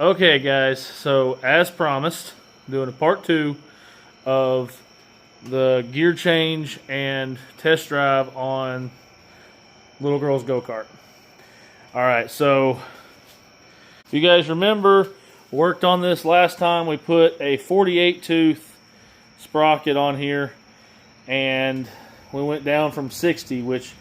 Okay, guys, so as promised, doing a part 2 of the gear change and test drive on little girl's go-kart. Alright, so if you guys remember, worked on this last time. We put a 48 tooth sprocket on here and we went down from 60, which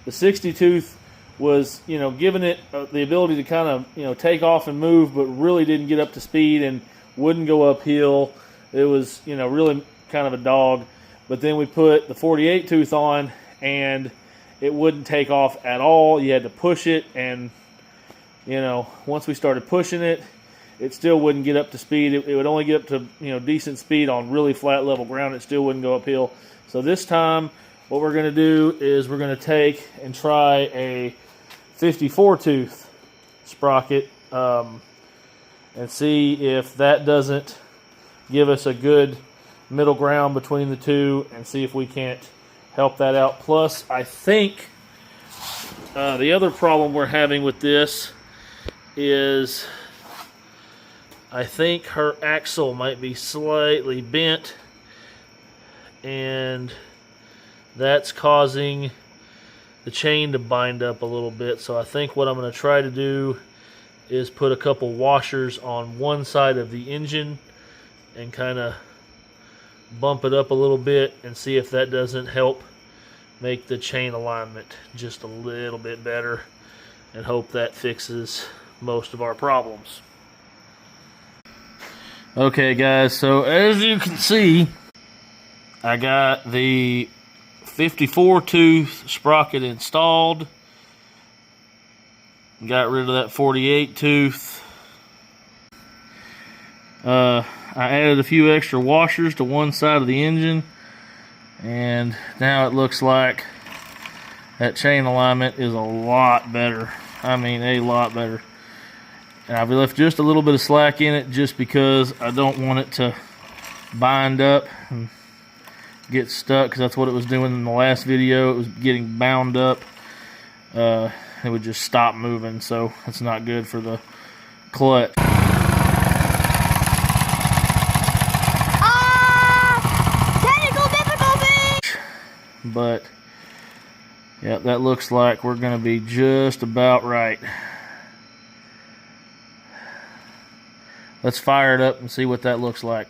the 60 tooth was, giving it the ability to kind of, take off and move, but really didn't get up to speed and wouldn't go uphill. It was, really kind of a dog. But then we put the 48 tooth on and it wouldn't take off at all. You had to push it, and, once we started pushing it, it still wouldn't get up to speed. It would only get up to, decent speed on really flat level ground. It still wouldn't go uphill. So this time, what we're going to do is we're going to take and try a 54 tooth sprocket and see if that doesn't give us a good middle ground between the two, and see if we can't help that out. Plus, I think the other problem we're having with this is I think her axle might be slightly bent, and that's causing the chain to bind up a little bit. So I think what I'm going to try to do is put a couple washers on one side of the engine and kind of bump it up a little bit and see if that doesn't help make the chain alignment just a little bit better, and hope that fixes most of our problems. Okay guys, so as you can see, I got the 54 tooth sprocket installed. Got rid of that 48 tooth. I added a few extra washers to one side of the engine, and now it looks like that chain alignment is a lot better. I mean, a lot better. And I've left just a little bit of slack in it just because I don't want it to bind up and get stuck, because that's what it was doing in the last video. It was getting bound up. It would just stop moving, so it's not good for the clutch. Technical difficulty! But yeah, that looks like we're going to be just about right. Let's fire it up and see what that looks like.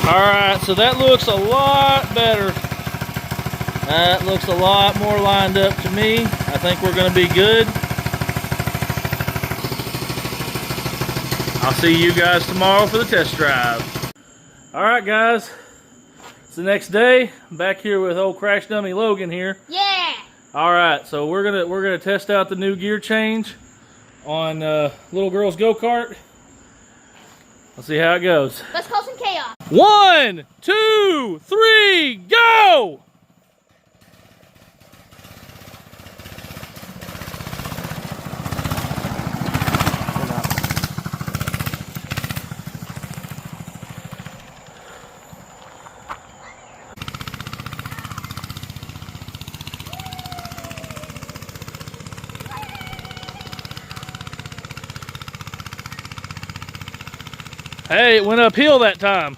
Alright, so that looks a lot better. That looks a lot more lined up to me. I think we're going to be good. I'll see you guys tomorrow for the test drive. Alright guys, it's the next day. I'm back here with old crash dummy Logan here. Yeah! Alright, so we're gonna test out the new gear change on little girl's go-kart. Let's see how it goes. Let's cause some chaos. 1, 2, 3, go! Hey, it went uphill that time.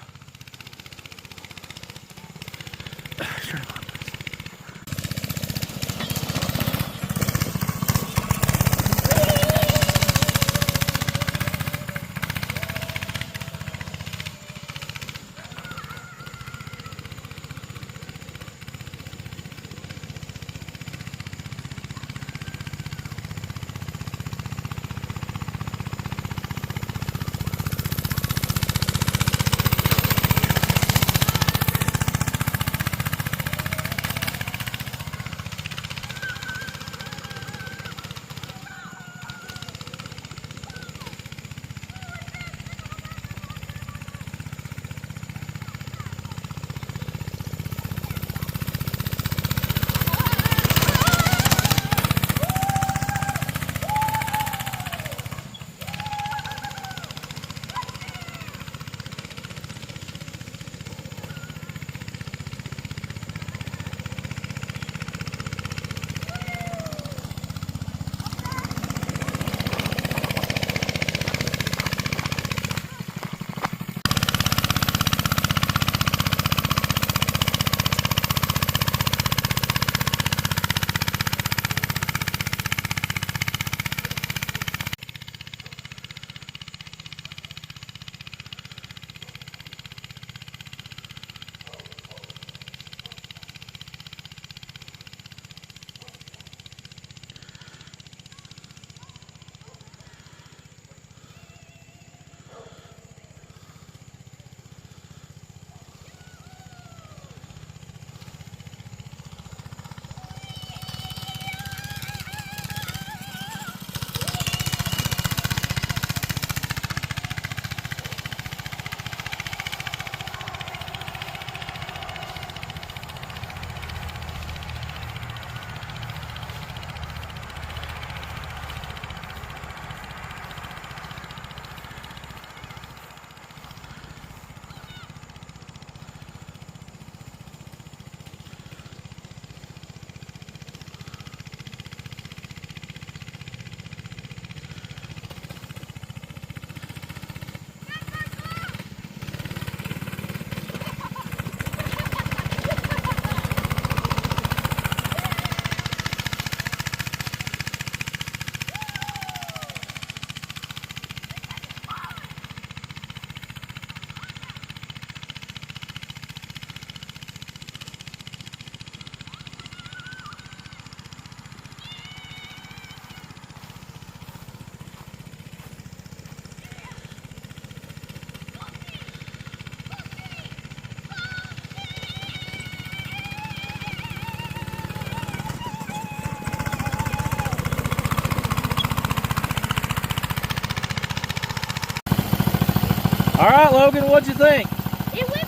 All right, Logan, what'd you think? It went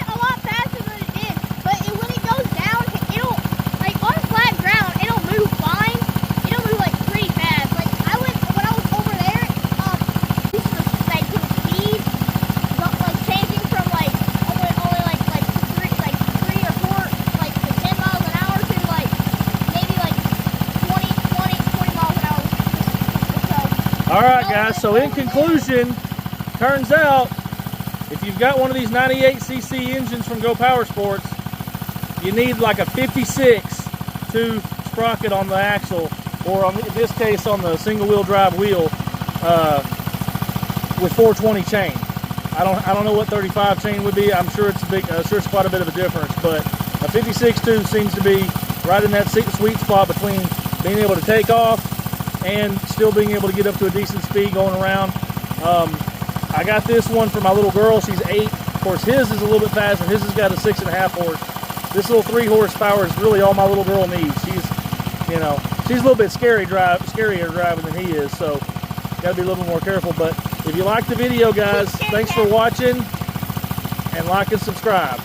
a lot faster than it did, but when it goes down, it'll, like on flat ground, it'll move fine. It'll move like pretty fast. Like when I was over there, this is like to the speed, like changing from like only like three or four, like to 10 miles an hour to like maybe like 20 miles an hour. So, All right, guys, so in conclusion, turns out if you've got one of these 98cc engines from Go Power Sports, you need like a 56 to sprocket on the axle, or in this case on the single wheel drive wheel with 420 chain. I don't know what 35 chain would be. I'm sure it's it's quite a bit of a difference, but a 56.2 seems to be right in that sweet spot between being able to take off and still being able to get up to a decent speed going around. I got this one for my little girl. She's 8. Of course, his is a little bit faster. His has got a 6.5 horse. This little 3 horsepower is really all my little girl needs. She's a little bit scarier driving than he is, so got to be a little more careful. But if you like the video, guys, thanks for watching, and like and subscribe.